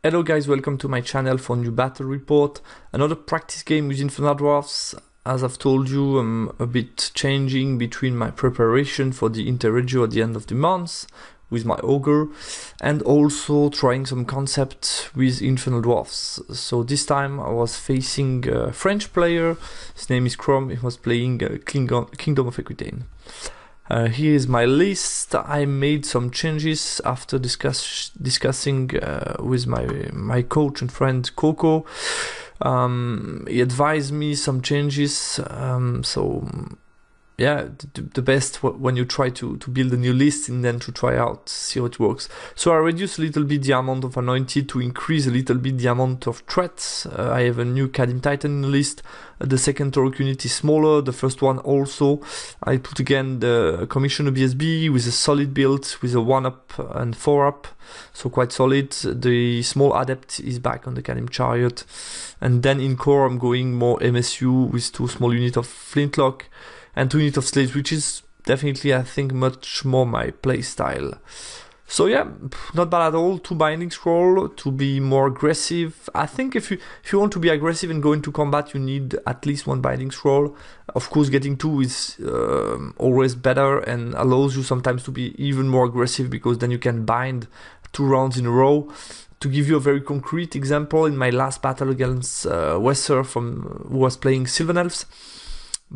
Hello guys, welcome to my channel for new battle report. Another practice game with Infernal Dwarves. As I've told you, I'm a bit changing between my preparation for the Interregio at the end of the month with my Ogre and also trying some concept with Infernal Dwarves. So this time I was facing a French player, his name is Chrome, he was playing Kingdom of Equitaine. Here is my list. I made some changes after discussing with my coach and friend KoE. He advised me some changes, yeah, the best when you try to build a new list and then to try out, see how it works. So I reduced a little bit the amount of anointed to increase a little bit the amount of threats. I have a new Kingdom of Equitaine in the list. The second Torok unit is smaller, the first one also. I put again the Commissioner BSB with a solid build, with a 1-up and 4-up, so quite solid. The small Adept is back on the Kingdom Chariot. And then in core I'm going more MSU with 2 small units of Flintlock and 2 units of Slaves, which is definitely, I think, much more my playstyle. So yeah, not bad at all. 2 binding scroll to be more aggressive. I think if you want to be aggressive and go into combat, you need at least 1 binding scroll. Of course, getting 2 is always better and allows you sometimes to be even more aggressive, because then you can bind 2 rounds in a row. To give you a very concrete example, in my last battle against Wesser who was playing Sylvan Elves,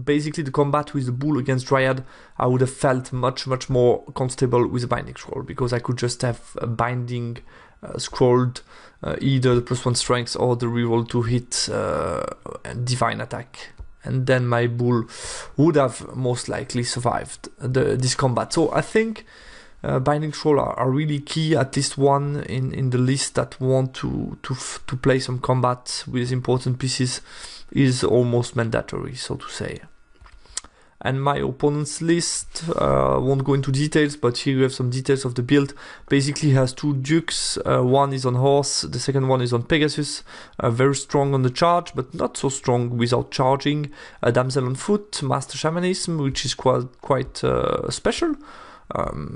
basically the combat with the bull against Dryad, I would have felt much more comfortable with a binding scroll, because I could just have a binding scrolled either the +1 strength or the reroll to hit divine attack, and then my bull would have most likely survived this combat. So I think binding scroll are really key, at least one in the list that want to play some combat with important pieces is almost mandatory, so to say. And my opponent's list, won't go into details, but here you have some details of the build. Basically has 2 dukes, one is on horse, the second one is on Pegasus, very strong on the charge, but not so strong without charging. A damsel on foot, master shamanism, which is quite special.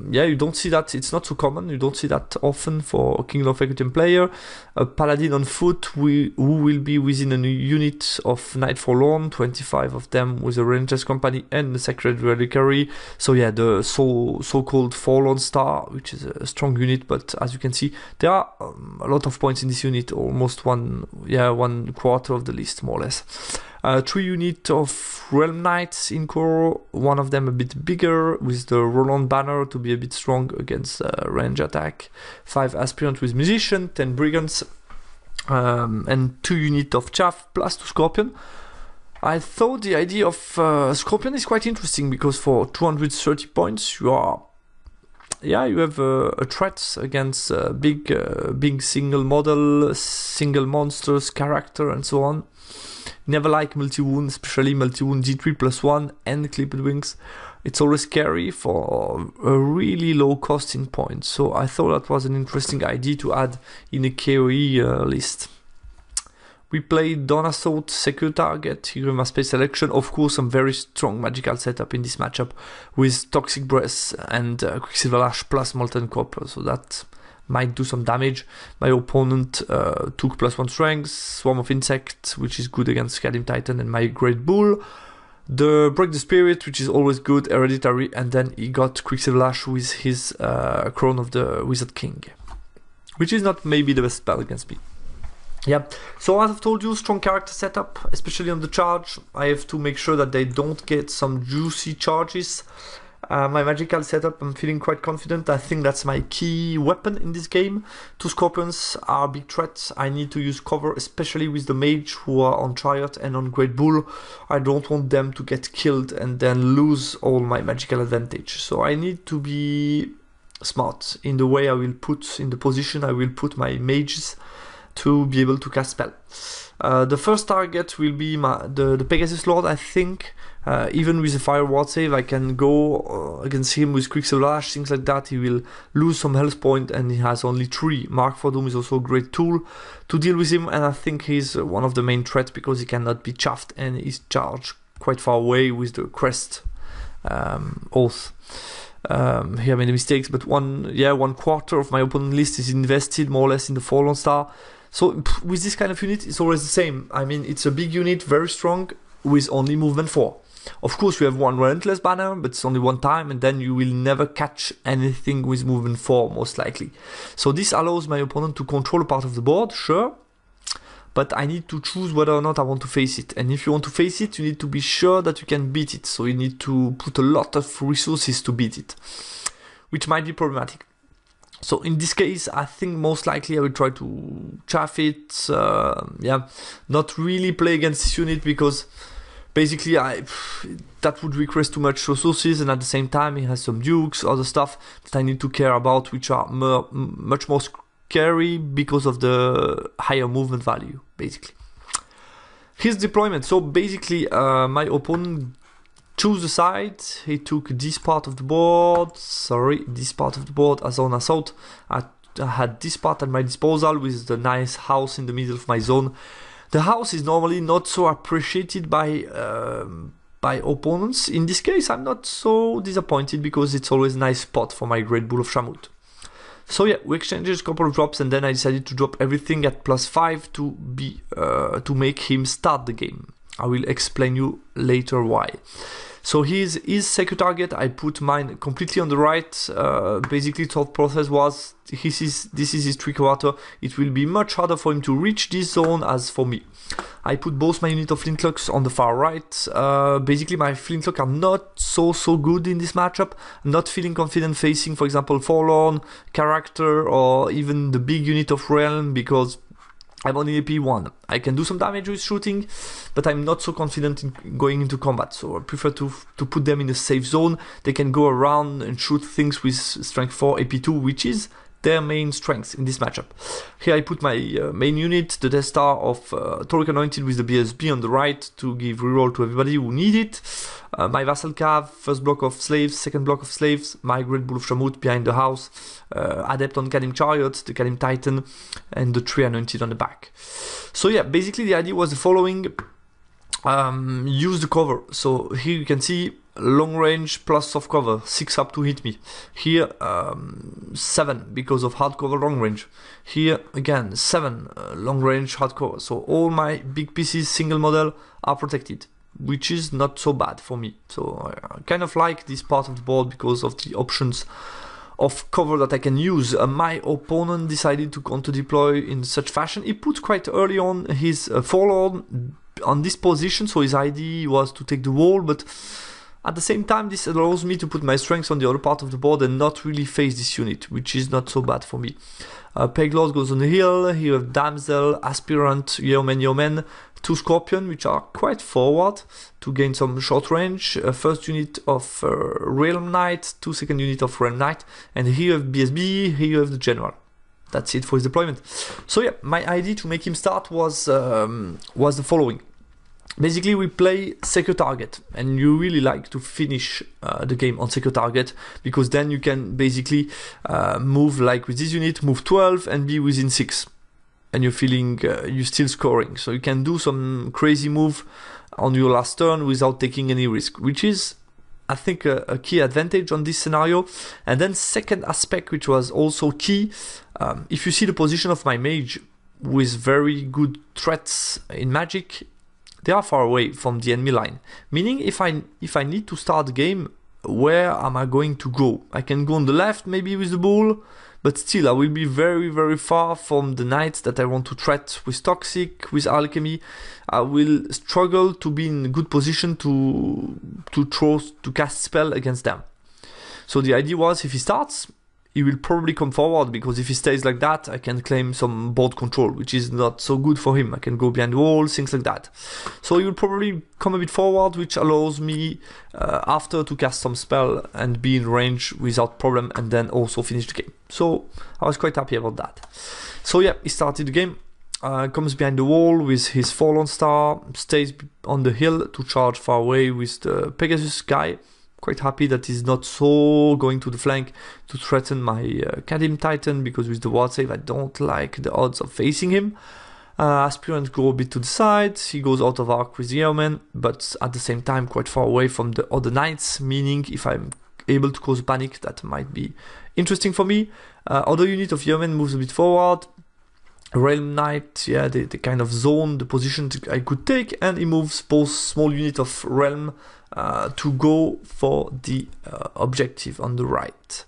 Yeah, you don't see that, it's not so common, you don't see that often for a Kingdom of Equitaine player. A paladin on foot who will be within a unit of Knight Forlorn, 25 of them with a Rangers Company and the Sacred Reliquary. So yeah, the so-called Forlorn Star, which is a strong unit, but as you can see, there are a lot of points in this unit, almost 1/4 of the list, more or less. 3 units of Realm Knights in core, one of them a bit bigger with the Roland banner to be a bit strong against range attack. 5 Aspirant with Musician, 10 Brigands, and 2 units of Chaff plus 2 Scorpion. I thought the idea of Scorpion is quite interesting, because for 230 points you have a threat against big single model, single monsters, character, and so on. Never like multi-wound, especially multi-wound D3 +1 and clipped wings. It's always scary for a really low costing point. So I thought that was an interesting idea to add in a KoE list. We played Dawn Assault, secure target, here in my space selection. Of course, some very strong magical setup in this matchup with Toxic Breath and Quicksilver Lash plus Molten Copper. So that might do some damage. My opponent took +1 strength, Swarm of Insect, which is good against Kingdom of Equitaine, and my Great Bull. The Break the Spirit, which is always good, Hereditary, and then he got Quicksilver Lash with his Crown of the Wizard King, which is not maybe the best spell against me. Yeah, so as I've told you, strong character setup, especially on the charge. I have to make sure that they don't get some juicy charges. My magical setup, I'm feeling quite confident. I think that's my key weapon in this game. 2 Scorpions are big threats. I need to use cover, especially with the mage who are on Chariot and on Great Bull. I don't want them to get killed and then lose all my magical advantage. So I need to be smart in the way I will put, in the position I will put my mages to be able to cast spell. The first target will be the Pegasus Lord, I think. Even with a Fire Ward save, I can go against him with Quicksilver Lash, things like that. He will lose some health point, and he has only 3. Mark for Doom is also a great tool to deal with him, and I think he's one of the main threats, because he cannot be chaffed and he's charged quite far away with the Crest Oath. Here I made mistakes, but one quarter of my opponent list is invested more or less in the Fallen Star. So with this kind of unit, it's always the same. I mean, it's a big unit, very strong, with only movement 4. Of course, you have one Relentless banner, but it's only one time, and then you will never catch anything with movement 4, most likely. So this allows my opponent to control a part of the board, sure, but I need to choose whether or not I want to face it. And if you want to face it, you need to be sure that you can beat it. So you need to put a lot of resources to beat it, which might be problematic. So in this case, I think most likely I will try to chaff it, not really play against this unit, because basically that would request too much resources, and at the same time he has some dukes, other stuff that I need to care about, which are much more scary because of the higher movement value, basically. His deployment, so basically my opponent choose the side. He took this part of the board, as on assault. I had this part at my disposal with the nice house in the middle of my zone. The house is normally not so appreciated by opponents. In this case, I'm not so disappointed because it's always a nice spot for my Great Bull of Shamut. So yeah, we exchanged a couple of drops, and then I decided to drop everything at +5 to make him start the game. I will explain you later why. So his secure target, I put mine completely on the right. Basically, thought process was, this is his 3/4. It will be much harder for him to reach this zone as for me. I put both my unit of flintlocks on the far right. Basically, my flintlock are not so good in this matchup. I'm not feeling confident facing, for example, Forlorn, Character, or even the big unit of Realm, because I'm only AP 1. I can do some damage with shooting, but I'm not so confident in going into combat, so I prefer to put them in a safe zone. They can go around and shoot things with strength 4, AP 2, which is their main strength in this matchup. Here I put my main unit, the Death Star of Toruk Anointed with the BSB on the right to give reroll to everybody who need it. My Vassal Cav, first block of slaves, second block of slaves, my Great Bull of Shamut behind the house, Adept on Kadim Chariot, the Kadim Titan, and the Tree Anointed on the back. So yeah, basically the idea was the following. Use the cover. So here you can see long range plus soft cover, 6 up to hit me. Here 7 because of hard cover long range. Here again 7 long range hard cover. So all my big pieces single model are protected, which is not so bad for me. So I kind of like this part of the board because of the options of cover that I can use. My opponent decided to counter deploy in such fashion. He put quite early on his Forlorn on this position, so his idea was to take the wall, but at the same time this allows me to put my strengths on the other part of the board and not really face this unit, which is not so bad for me. Peglord goes on the hill. Here you have Damsel, Aspirant, Yeoman, 2 Scorpion, which are quite forward to gain some short range. First unit of Realm Knight, 2 second unit of Realm Knight, and here you have BSB, here you have the General. That's it for his deployment. So yeah, my idea to make him start was the following. Basically, we play secure target, and you really like to finish the game on secure target, because then you can basically move, like with this unit, move 12 and be within 6, and you're feeling you're still scoring. So you can do some crazy move on your last turn without taking any risk, which is, I think, a key advantage on this scenario. And then second aspect, which was also key, if you see the position of my mage with very good threats in magic, they are far away from the enemy line. Meaning, if I need to start the game, where am I going to go? I can go on the left, maybe with the bull, but still I will be very, very far from the knights that I want to threat with Toxic, with Alchemy. I will struggle to be in a good position to cast spell against them. So the idea was, if he starts, he will probably come forward, because if he stays like that, I can claim some board control, which is not so good for him. I can go behind the wall, things like that. So he will probably come a bit forward, which allows me after to cast some spell and be in range without problem, and then also finish the game. So I was quite happy about that. So yeah, he started the game. Comes behind the wall with his Fallen Star, stays on the hill to charge far away with the Pegasus guy. Quite happy that he's not so going to the flank to threaten my Kadim Titan, because with the ward save I don't like the odds of facing him. Aspirant go a bit to the side, he goes out of arc with the Yeoman, but at the same time quite far away from the other knights, meaning if I'm able to cause panic, that might be interesting for me. Other unit of yeomen moves a bit forward. Realm Knight, yeah, they kind of zone the position I could take, and he moves both small unit of Realm to go for the objective on the right.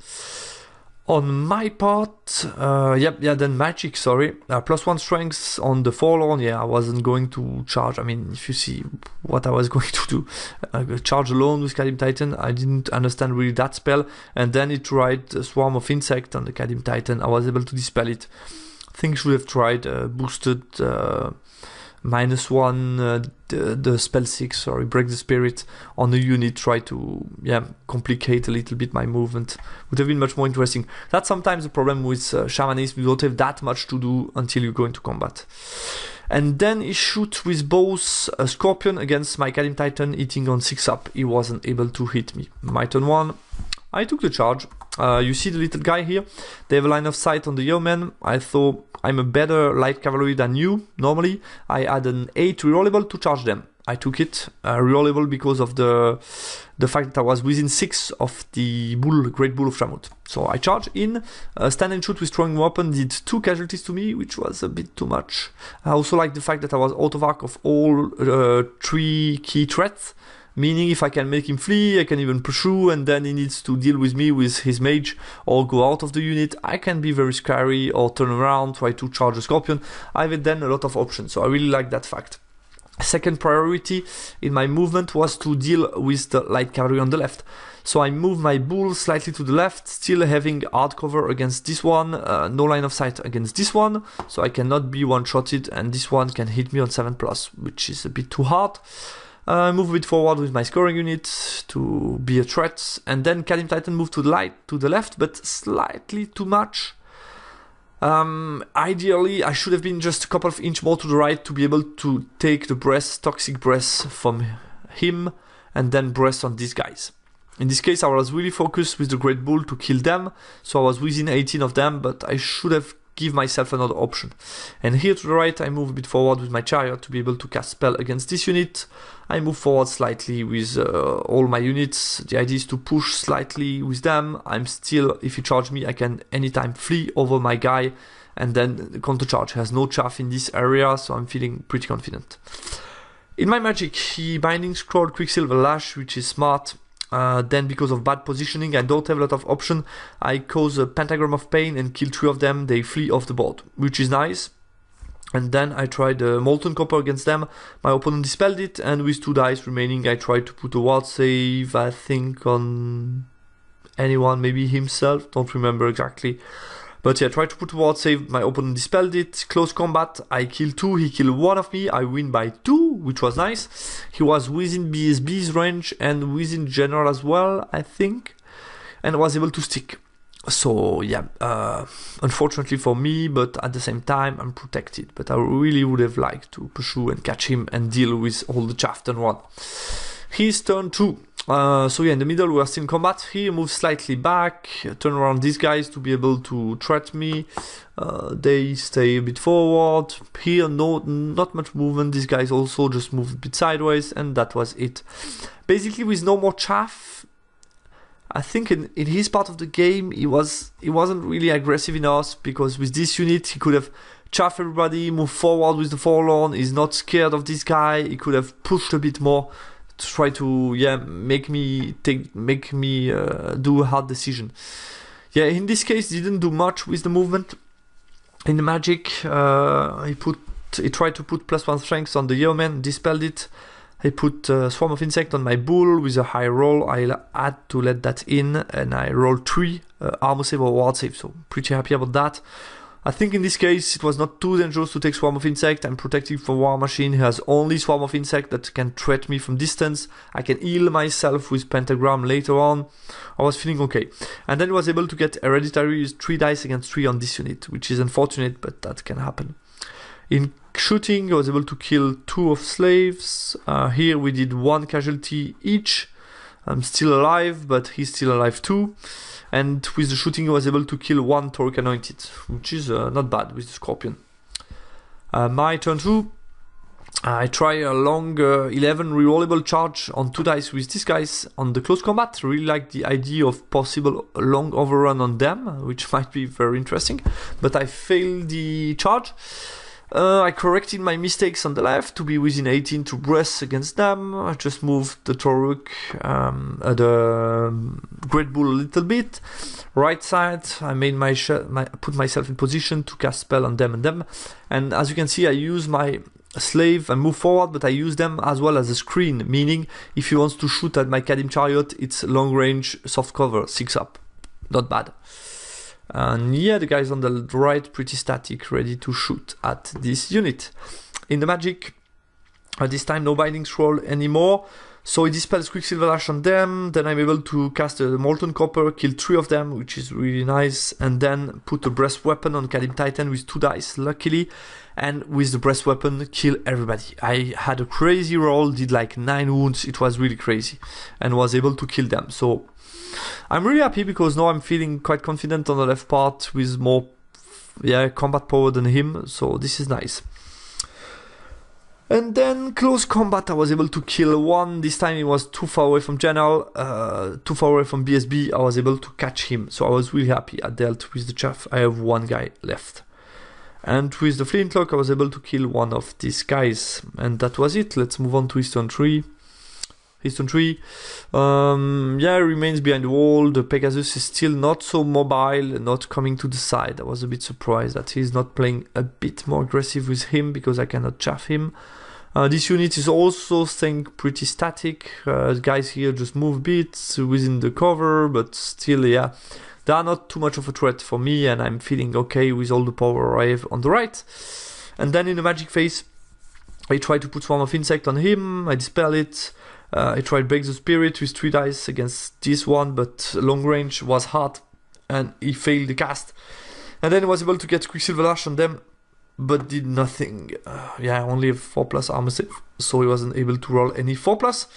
On my part, then magic, sorry. +1 strength on the Forlorn, I wasn't going to charge. I mean, if you see what I was going to do, charge alone with Kadim Titan, I didn't understand really that spell, and then it tried a Swarm of Insect on the Kadim Titan. I was able to dispel it. I think I should have tried boosted -1, the spell 6, sorry, Break the Spirit on the unit, try to complicate a little bit my movement. Would have been much more interesting. That's sometimes the problem with Shamanism, you don't have that much to do until you go into combat. And then he shoots with both a Scorpion against my Kadim Titan, hitting on 6 up. He wasn't able to hit me. My turn 1, I took the charge. You see the little guy here? They have a line of sight on the yeoman. I thought I'm a better light cavalry than you, normally. I had an 8 rerollable to charge them. I took it, rerollable because of the fact that I was within 6 of the Great Bull of Shamut. So I charged in, stand and shoot with throwing weapon did 2 casualties to me, which was a bit too much. I also like the fact that I was out of arc of all 3 key threats. Meaning if I can make him flee, I can even pursue, and then he needs to deal with me with his mage or go out of the unit. I can be very scary or turn around, try to charge a Scorpion. I have then a lot of options, so I really like that fact. Second priority in my movement was to deal with the light cavalry on the left. So I moved my bull slightly to the left, still having hard cover against this one, no line of sight against this one, so I cannot be one-shotted, and this one can hit me on 7+, which is a bit too hard. Move a bit forward with my scoring unit to be a threat, and then Kadim Titan moved to the left, but slightly too much. Ideally, I should have been just a couple of inches more to the right to be able to take the toxic breath from him, and then breath on these guys. In this case, I was really focused with the Great Bull to kill them, so I was within 18 of them, but I should have give myself another option. And here to the right, I move a bit forward with my chariot to be able to cast spell against this unit. I move forward slightly with all my units. The idea is to push slightly with them. I'm still, if you charge me, I can anytime flee over my guy and then counter charge. He has no chaff in this area, so I'm feeling pretty confident. In my magic, he Binding Scroll, Quicksilver Lash, which is smart. Then because of bad positioning, I don't have a lot of option. I cause a Pentagram of Pain and kill 3 of them. They flee off the board, which is nice. And then I tried Molten Copper against them. My opponent dispelled it, and with 2 dice remaining, I tried to put a ward save, I think on anyone, maybe himself, don't remember exactly. But yeah, I tried to put a ward save, my opponent dispelled it. Close combat, I killed 2, he killed 1 of me. I win by 2, which was nice. He was within BSB's range and within general as well, I think. And was able to stick. So yeah, unfortunately for me, but at the same time, I'm protected. But I really would have liked to pursue and catch him and deal with all the chaff turn 1. His turn 2. So yeah, in the middle we are still in combat. He moves slightly back, turn around these guys to be able to threat me. They stay a bit forward. Here, not much movement. These guys also just moved a bit sideways, and that was it. Basically, with no more chaff, I think in his part of the game, he wasn't really aggressive enough, because with this unit, he could have chaff everybody, move forward with the Forlorn. He's not scared of this guy. He could have pushed a bit more to try to make me do a hard decision. Yeah, in this case, he didn't do much with the movement. In the magic, he tried to put +1 strength on the yeoman, dispelled it. I put Swarm of Insect on my bull with a high roll. I had to let that in, and I rolled 3 armor save or ward save, so pretty happy about that. I think in this case it was not too dangerous to take Swarm of Insect. I'm protected from War Machine. He has only Swarm of Insect that can threat me from distance. I can heal myself with Pentagram later on. I was feeling okay. And then I was able to get Hereditary with 3 dice against 3 on this unit, which is unfortunate, but that can happen. In shooting, I was able to kill 2 of slaves. Here we did 1 casualty each. I'm still alive, but he's still alive too. And with the shooting, I was able to kill 1 Torque Anointed, which is not bad with the Scorpion. My turn 2. I try a long 11 rerollable charge on 2 dice with these guys on the close combat. Really like the idea of possible long overrun on them, which might be very interesting. But I failed the charge. I corrected my mistakes on the left to be within 18 to breast against them. I just moved the Toruk, the Great Bull a little bit. Right side, I made put myself in position to cast spell on them. And as you can see, I use my slave and move forward, but I use them as well as a screen, meaning if he wants to shoot at my Kadim Chariot, it's long range, soft cover, 6 up. Not bad. And yeah, the guys on the right pretty static, ready to shoot at this unit. In the magic, this time no binding scroll anymore, so he dispels Quicksilver Lash on them, then I'm able to cast a Molten Copper, kill 3 of them, which is really nice, and then put a Breast Weapon on Kadim Titan with 2 dice, luckily, and with the Breast Weapon, kill everybody. I had a crazy roll, did like 9 wounds, it was really crazy, and was able to kill them, so I'm really happy because now I'm feeling quite confident on the left part with more combat power than him, so this is nice. And then close combat, I was able to kill 1. This time he was too far away from General, too far away from BSB. I was able to catch him, so I was really happy. I dealt with the chaff. I have 1 guy left. And with the Flintlock, I was able to kill 1 of these guys. And that was it. Let's move on to Eastern Tree. Eastern Tree, remains behind the wall. The Pegasus is still not so mobile, not coming to the side. I was a bit surprised that he's not playing a bit more aggressive with him because I cannot chaff him. This unit is also staying pretty static. The guys here just move bits within the cover, but still, they are not too much of a threat for me, and I'm feeling okay with all the power I have on the right. And then in the magic phase, I try to put Swarm of Insect on him, I dispel it. I tried Break the Spirit with 3 dice against this one, but long range was hard and he failed the cast. And then I was able to get Quicksilver Lash on them, but did nothing. Only a 4+ armor save, so he wasn't able to roll any 4+.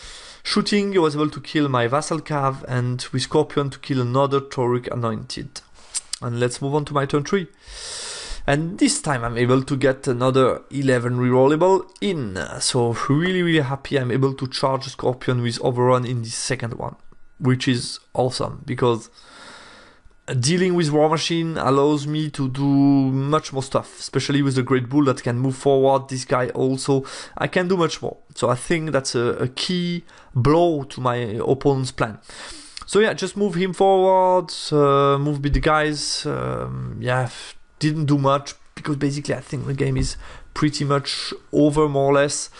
Shooting, he was able to kill my Vassal Cav, and with Scorpion to kill another Tauric Anointed. And let's move on to my turn 3. And this time I'm able to get another 11 rerollable in. So really happy I'm able to charge Scorpion with Overrun in the second one, which is awesome because dealing with War Machine allows me to do much more stuff, especially with the Great Bull that can move forward. This guy also, I can do much more. So I think that's a key blow to my opponent's plan. So yeah, just move him forward, move with the guys, didn't do much because basically I think the game is pretty much over more or less.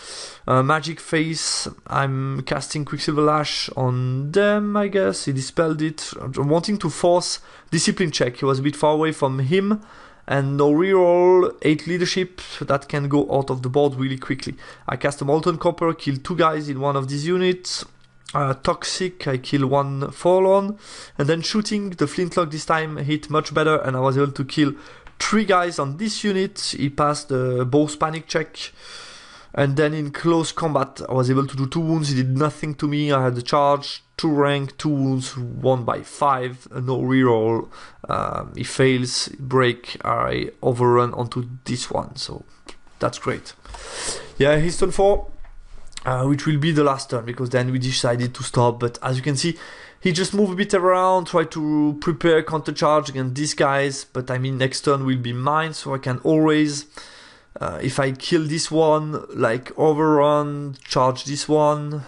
Magic Face, I'm casting Quicksilver Lash on them, I guess. He dispelled it. I'm wanting to force Discipline check. He was a bit far away from him. And no reroll, 8 leadership, that can go out of the board really quickly. I cast a Molten Copper, kill 2 guys in one of these units. Toxic, I kill 1 Forlorn. And then shooting, the Flintlock this time hit much better and I was able to kill 3 guys on this unit. He passed the both panic check. And then in close combat, I was able to do 2 wounds. He did nothing to me. I had the charge, 2 rank, 2 wounds, 1 by 5, no reroll. He fails, break, I overrun onto this one. So that's great. Yeah, he's turn 4, which will be the last turn because then we decided to stop. But as you can see, he just moved a bit around, tried to prepare counter charge against these guys. But I mean, next turn will be mine, so I can always, if I kill this one, like overrun, charge this one,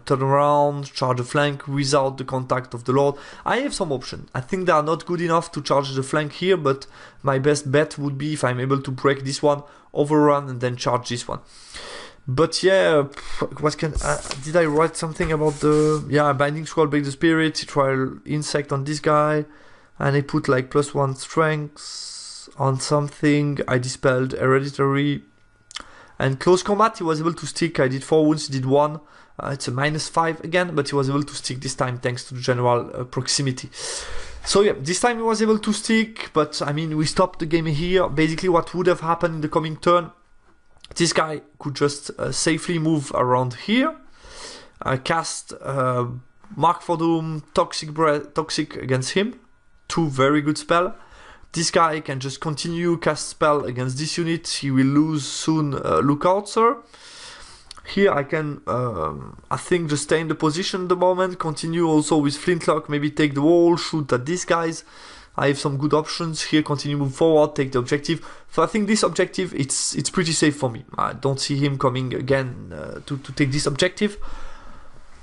turn around, charge a flank without the contact of the Lord. I have some options. I think they are not good enough to charge the flank here, but my best bet would be if I'm able to break this one, overrun, and then charge this one. But yeah, what can did I write something about the Binding Scroll, Break the Spirit, trial Insect on this guy, and I put like +1 strength on something. I dispelled Hereditary, and close combat he was able to stick. I did 4 wounds, he did 1. It's a -5 again, but he was able to stick this time thanks to the general proximity. So yeah, this time he was able to stick, but I mean we stopped the game here. Basically what would have happened in the coming turn, this guy could just safely move around here, cast Mark for Doom, Toxic against him, 2 very good spell. This guy can just continue cast spell against this unit. He will lose soon Lookout Sir. Here I can, I think, just stay in the position at the moment, continue also with Flintlock, maybe take the wall, shoot at these guys. I have some good options here, continue move forward, take the objective. So I think this objective, it's pretty safe for me. I don't see him coming again to take this objective.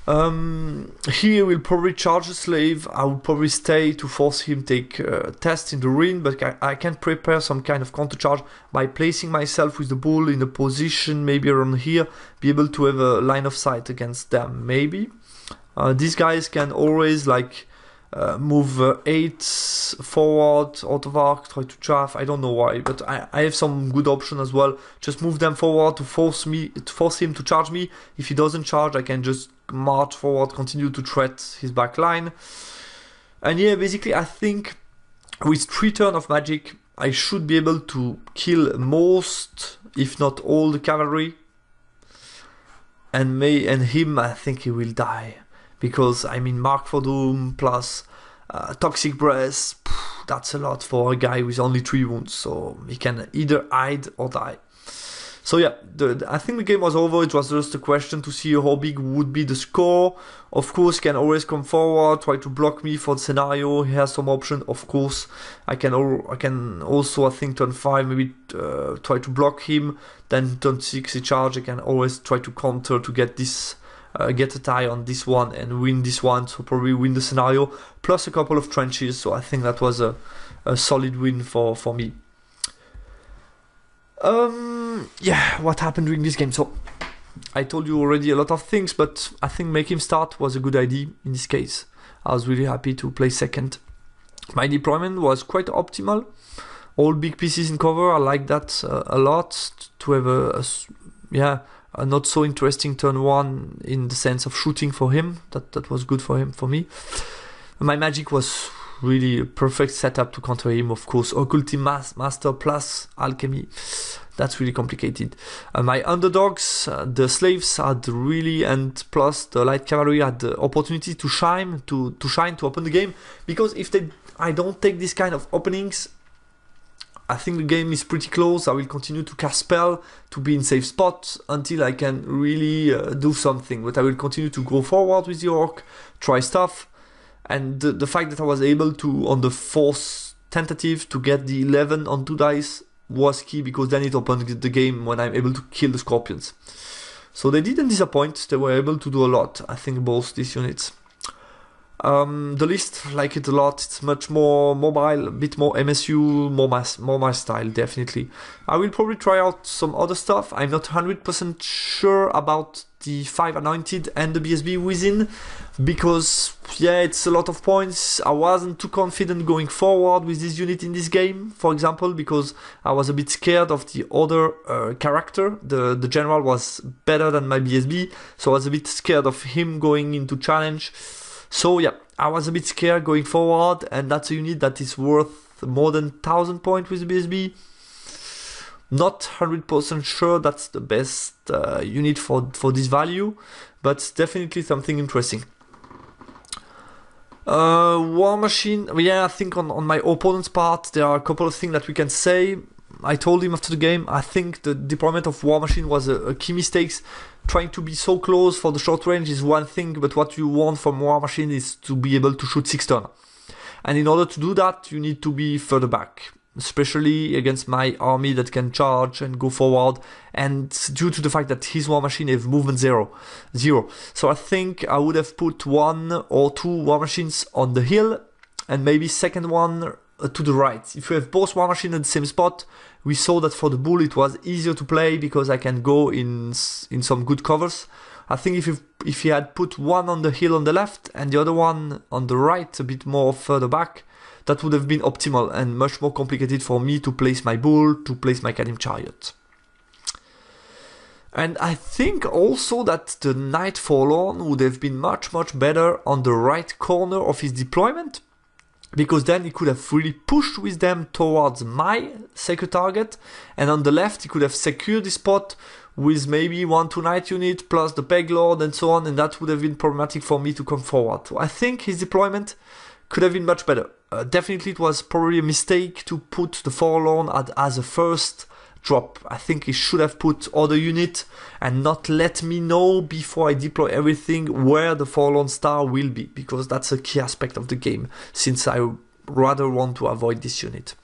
Here we'll probably charge the slave. I will probably stay to force him take test in the ring, but I can prepare some kind of counter charge by placing myself with the bull in a position maybe around here, be able to have a line of sight against them maybe. These guys can always like move 8 forward out of arc, try to chaff. I don't know why, but I have some good option as well. Just move them forward to force him to charge me. If he doesn't charge, I can just march forward, continue to threat his back line. And yeah, basically I think with 3 turns of magic I should be able to kill most, if not all, the cavalry. And him, I think he will die. Because, I mean, Mark for Doom plus Toxic Breath, that's a lot for a guy with only 3 wounds. So he can either hide or die. So yeah, I think the game was over. It was just a question to see how big would be the score. Of course, he can always come forward, try to block me for the scenario. He has some option, of course. I can also, I think, turn 5, maybe try to block him. Then turn 6, he charge. I can always try to counter to get this... get a tie on this one and win this one, so probably win the scenario, plus a couple of trenches, so I think that was a solid win for me. Yeah, what happened during this game? So, I told you already a lot of things, but I think make him start was a good idea in this case. I was really happy to play second. My deployment was quite optimal. All big pieces in cover, I like that a lot, to have a not so interesting turn 1 in the sense of shooting for him. That was good for me. My magic was really a perfect setup to counter him. Of course, Occulting Master plus Alchemy. That's really complicated. My underdogs, the slaves had really, and plus the light cavalry had the opportunity to shine, to open the game. Because if I don't take this kind of openings, I think the game is pretty close. I will continue to cast spell, to be in safe spot until I can really do something. But I will continue to go forward with the orc, try stuff. And the fact that I was able to, on the 4th tentative, to get the 11 on 2 dice was key, because then it opened the game when I'm able to kill the scorpions. So they didn't disappoint. They were able to do a lot, I think, both these units. The list, like it a lot. It's much more mobile, a bit more MSU, more my style, definitely. I will probably try out some other stuff. I'm not 100% sure about the 5 Anointed and the BSB within, because, yeah, it's a lot of points. I wasn't too confident going forward with this unit in this game, for example, because I was a bit scared of the other character. The general was better than my BSB, so I was a bit scared of him going into challenge. So yeah, I was a bit scared going forward, and that's a unit that is worth more than 1000 points with BSB. Not 100% sure that's the best unit for this value, but definitely something interesting. War Machine, yeah, I think on my opponent's part there are a couple of things that we can say. I told him after the game, I think the deployment of War Machine was a key mistake. Trying to be so close for the short range is one thing, but what you want from War Machine is to be able to shoot 6 turns. And in order to do that, you need to be further back, especially against my army that can charge and go forward, and due to the fact that his War Machine have movement 0. So I think I would have put 1 or 2 War Machines on the hill, and maybe second one to the right. If you have both War Machine at the same spot, we saw that for the bull it was easier to play because I can go in some good covers. I think if he had put one on the hill on the left and the other one on the right, a bit more further back, that would have been optimal and much more complicated for me to place my bull, to place my Kadim chariot. And I think also that the Knight Forlorn would have been much better on the right corner of his deployment, because then he could have really pushed with them towards my second target, and on the left he could have secured the spot with maybe 1-2 Knight unit plus the Peg Lord and so on, and that would have been problematic for me to come forward. So I think his deployment could have been much better. definitely it was probably a mistake to put the Forlorn as a first drop. I think he should have put other unit and not let me know before I deploy everything where the Forlorn Star will be, because that's a key aspect of the game, since I rather want to avoid this unit.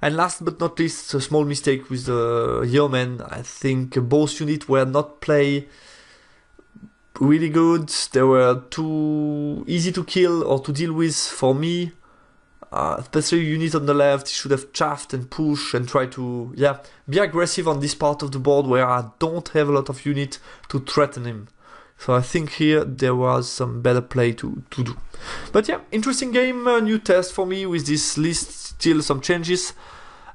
And last but not least, a small mistake with the Yeomen. I think both units were not play really good. They were too easy to kill or to deal with for me. Especially unit on the left, he should have chaffed and pushed and try to be aggressive on this part of the board where I don't have a lot of unit to threaten him. So I think here there was some better play to do. But yeah, interesting game, new test for me with this list, still some changes.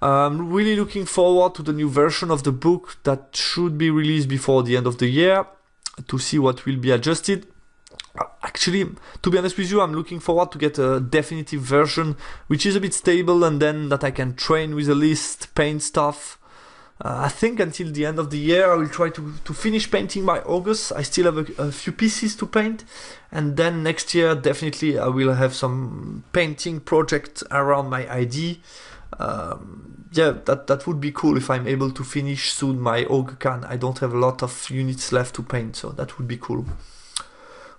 I'm really looking forward to the new version of the book that should be released before the end of the year to see what will be adjusted. Actually, to be honest with you, I'm looking forward to get a definitive version which is a bit stable, and then that I can train with a list, paint stuff. I think until the end of the year I will try to finish painting by August. I still have a few pieces to paint, and then next year definitely I will have some painting project around my ID. Yeah, that would be cool if I'm able to finish soon my Ogre Khan. I don't have a lot of units left to paint, so that would be cool.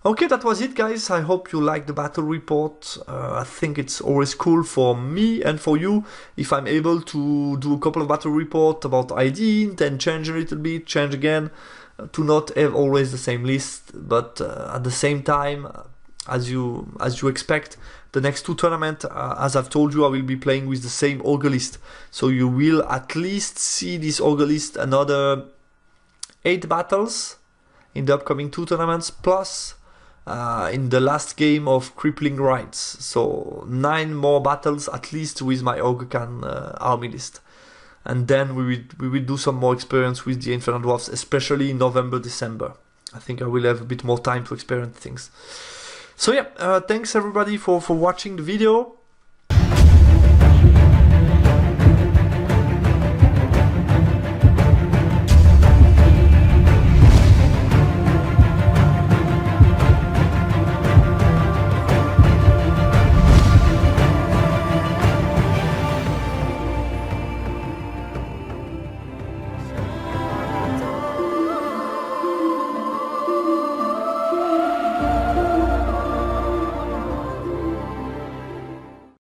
Okay, that was it, guys. I hope you liked the battle report. I think it's always cool for me and for you if I'm able to do a couple of battle reports about ID, then change a little bit, change again, to not have always the same list. But at the same time, as you expect, the next two tournaments, as I've told you, I will be playing with the same Ogre list. So you will at least see this Ogre list another 8 battles in the upcoming 2 tournaments, plus in the last game of Crippling Rights. So 9 more battles at least with my Ogre Khan army list. And then we will do some more experience with the Infernal Dwarves, especially in November, December. I think I will have a bit more time to experience things. So yeah, thanks everybody for watching the video.